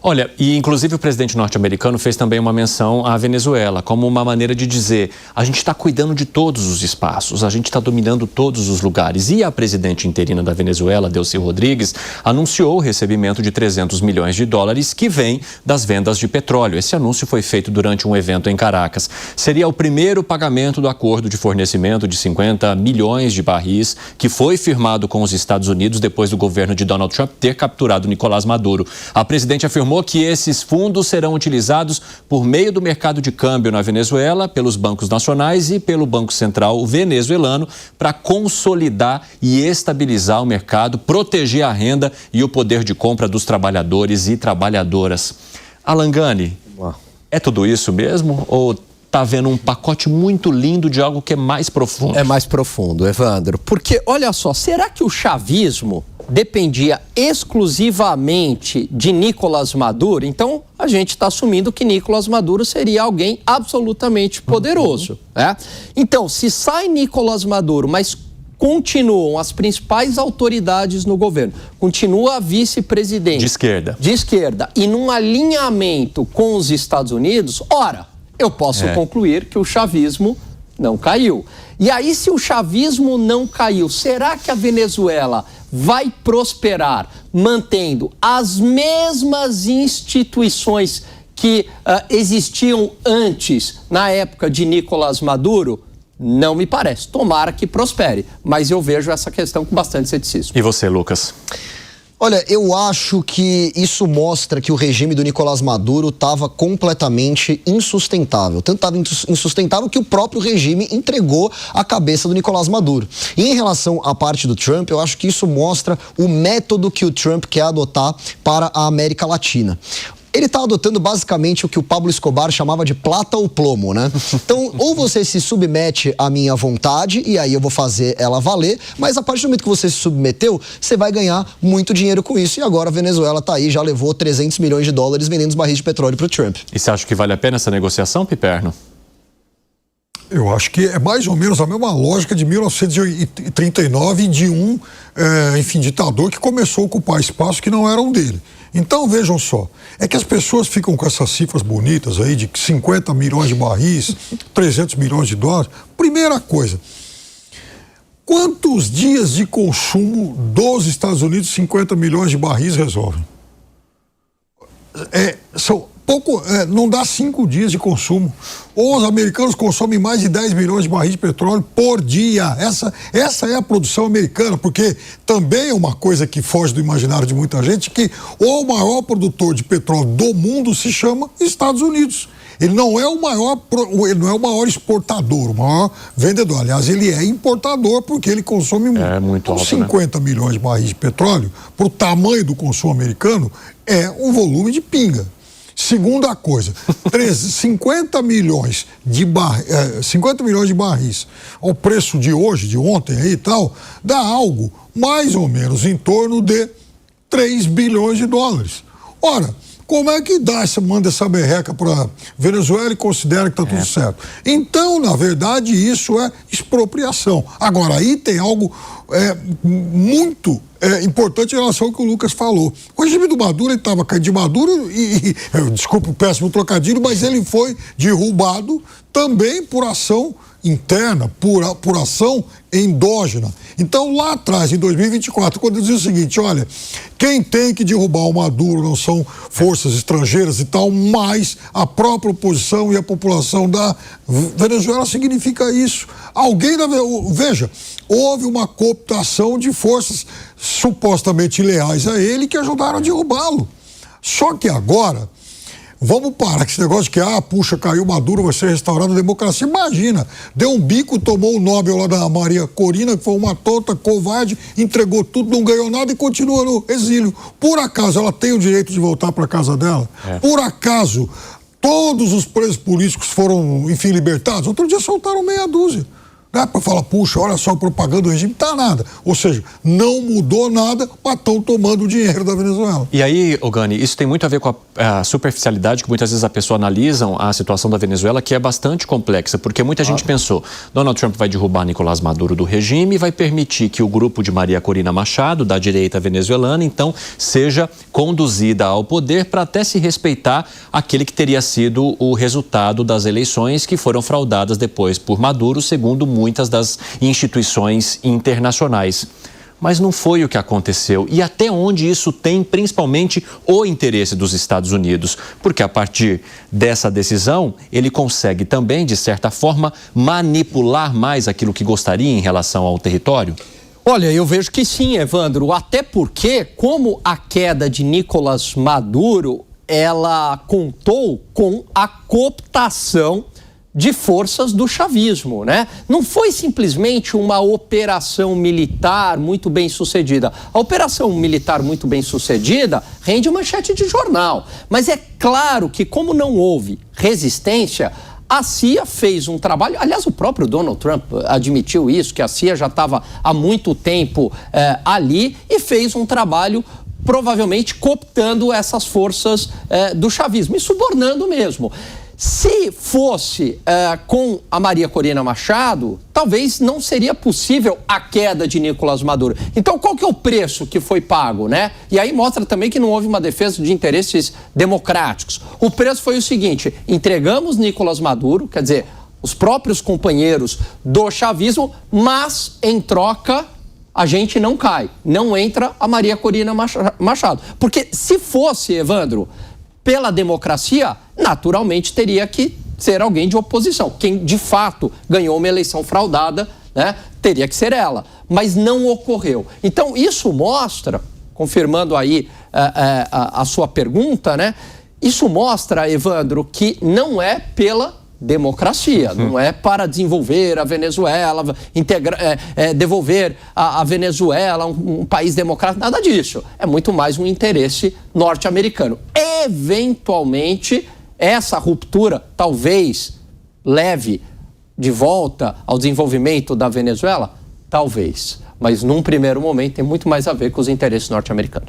Olha, e inclusive o presidente norte-americano fez também uma menção à Venezuela, como uma maneira de dizer, a gente está cuidando de todos os espaços, a gente está dominando todos os lugares. E a presidente interina da Venezuela, Delcy Rodrigues, anunciou o recebimento de 300 milhões de dólares que vem das vendas de petróleo. Esse anúncio foi feito durante um evento em Caracas. Seria o primeiro pagamento do acordo de fornecimento de 50 milhões de barris que foi firmado com os Estados Unidos depois do governo de Donald Trump ter capturado Nicolás Maduro. A presidente afirmou que esses fundos serão utilizados por meio do mercado de câmbio na Venezuela, pelos bancos nacionais e pelo Banco Central venezuelano para consolidar e estabilizar o mercado, proteger a renda e o poder de compra dos trabalhadores e trabalhadoras. Alan Gani, é tudo isso mesmo ou está havendo um pacote muito lindo de algo que é mais profundo? É mais profundo, Evandro, porque olha só, será que o chavismo dependia exclusivamente de Nicolás Maduro? Então, a gente está assumindo que Nicolás Maduro seria alguém absolutamente poderoso, né? Então, se sai Nicolás Maduro, mas continuam as principais autoridades no governo, continua a vice-presidente de esquerda e num alinhamento com os Estados Unidos, ora, eu posso concluir que o chavismo não caiu. E aí, se o chavismo não caiu, será que a Venezuela vai prosperar mantendo as mesmas instituições que existiam antes, na época de Nicolás Maduro? Não me parece. Tomara que prospere, mas eu vejo essa questão com bastante ceticismo. E você, Lucas? Olha, eu acho que isso mostra que o regime do Nicolás Maduro estava completamente insustentável. Tanto estava insustentável que o próprio regime entregou a cabeça do Nicolás Maduro. E em relação à parte do Trump, eu acho que isso mostra o método que o Trump quer adotar para a América Latina. Ele está adotando basicamente o que o Pablo Escobar chamava de plata ou plomo, né? Então, ou você se submete à minha vontade e aí eu vou fazer ela valer, mas a partir do momento que você se submeteu, você vai ganhar muito dinheiro com isso. E agora a Venezuela está aí, já levou 300 milhões de dólares vendendo os barris de petróleo para o Trump. E você acha que vale a pena essa negociação, Piperno? Eu acho que é mais ou menos a mesma lógica de 1939 de um ditador que começou a ocupar espaços que não eram dele. Então, vejam só, é que as pessoas ficam com essas cifras bonitas aí de 50 milhões de barris, 300 milhões de dólares. Primeira coisa, quantos dias de consumo dos Estados Unidos 50 milhões de barris resolvem? Não dá 5 dias de consumo. Ou os americanos consomem mais de 10 milhões de barris de petróleo por dia. Essa é a produção americana, porque também é uma coisa que foge do imaginário de muita gente, que o maior produtor de petróleo do mundo se chama Estados Unidos. Ele não é o maior exportador, o maior vendedor. Aliás, ele é importador porque ele consome muito alto, 50 milhões de barris de petróleo, para o tamanho do consumo americano, é um volume de pinga. Segunda coisa, 50 milhões de barris ao preço de hoje, de ontem aí e tal, dá algo mais ou menos em torno de 3 bilhões de dólares. Ora, como é que manda essa merreca para Venezuela e considera que está tudo certo? Então, na verdade, isso é expropriação. Agora, aí tem algo muito importante em relação ao que o Lucas falou. O regime do Maduro, ele estava caindo de Maduro desculpa o péssimo trocadilho, mas ele foi derrubado também por ação interna, por ação endógena. Então, lá atrás, em 2024, quando dizia o seguinte, olha, quem tem que derrubar o Maduro não são forças estrangeiras e tal, mas a própria oposição e a população da Venezuela significa isso. Veja, houve uma cooptação de forças supostamente leais a ele que ajudaram a derrubá-lo. Só que agora, vamos parar com esse negócio de que, caiu Maduro, vai ser restaurada a democracia. Imagina, deu um bico, tomou o Nobel lá da Maria Corina, que foi uma tonta, covarde, entregou tudo, não ganhou nada e continua no exílio. Por acaso ela tem o direito de voltar para a casa dela? Por acaso todos os presos políticos foram, enfim, libertados? Outro dia soltaram meia dúzia. Não é para falar, puxa, olha só a propaganda do regime, tá nada. Ou seja, não mudou nada, mas estão tomando o dinheiro da Venezuela. E aí, Ogani, isso tem muito a ver com a superficialidade que muitas vezes a pessoa analisa a situação da Venezuela, que é bastante complexa, porque muita gente pensou, Donald Trump vai derrubar Nicolás Maduro do regime e vai permitir que o grupo de Maria Corina Machado, da direita venezuelana, então, seja conduzida ao poder para até se respeitar aquele que teria sido o resultado das eleições que foram fraudadas depois por Maduro, segundo muitas das instituições internacionais. Mas não foi o que aconteceu. E até onde isso tem, principalmente, o interesse dos Estados Unidos? Porque a partir dessa decisão, ele consegue também, de certa forma, manipular mais aquilo que gostaria em relação ao território? Olha, eu vejo que sim, Evandro. Até porque, como a queda de Nicolás Maduro, ela contou com a cooptação de forças do chavismo, né? Não foi simplesmente uma operação militar muito bem sucedida. A operação militar muito bem sucedida rende manchete de jornal. Mas é claro que, como não houve resistência, a CIA fez um trabalho, aliás, o próprio Donald Trump admitiu isso, que a CIA já estava há muito tempo ali e fez um trabalho provavelmente cooptando essas forças do chavismo e subornando mesmo. Se fosse com a Maria Corina Machado, talvez não seria possível a queda de Nicolás Maduro. Então, qual que é o preço que foi pago, né? E aí mostra também que não houve uma defesa de interesses democráticos. O preço foi o seguinte: entregamos Nicolás Maduro, quer dizer, os próprios companheiros do chavismo, mas em troca a gente não cai, não entra a Maria Corina Machado. Porque se fosse, Evandro, pela democracia, naturalmente teria que ser alguém de oposição. Quem de fato ganhou uma eleição fraudada, né, teria que ser ela. Mas não ocorreu. Então isso mostra, confirmando aí a sua pergunta, né, isso mostra, Evandro, que não é pela democracia, não é para desenvolver a Venezuela, devolver a Venezuela um país democrático, nada disso. É muito mais um interesse norte-americano. Eventualmente, essa ruptura talvez leve de volta ao desenvolvimento da Venezuela? Talvez. Mas num primeiro momento tem muito mais a ver com os interesses norte-americanos.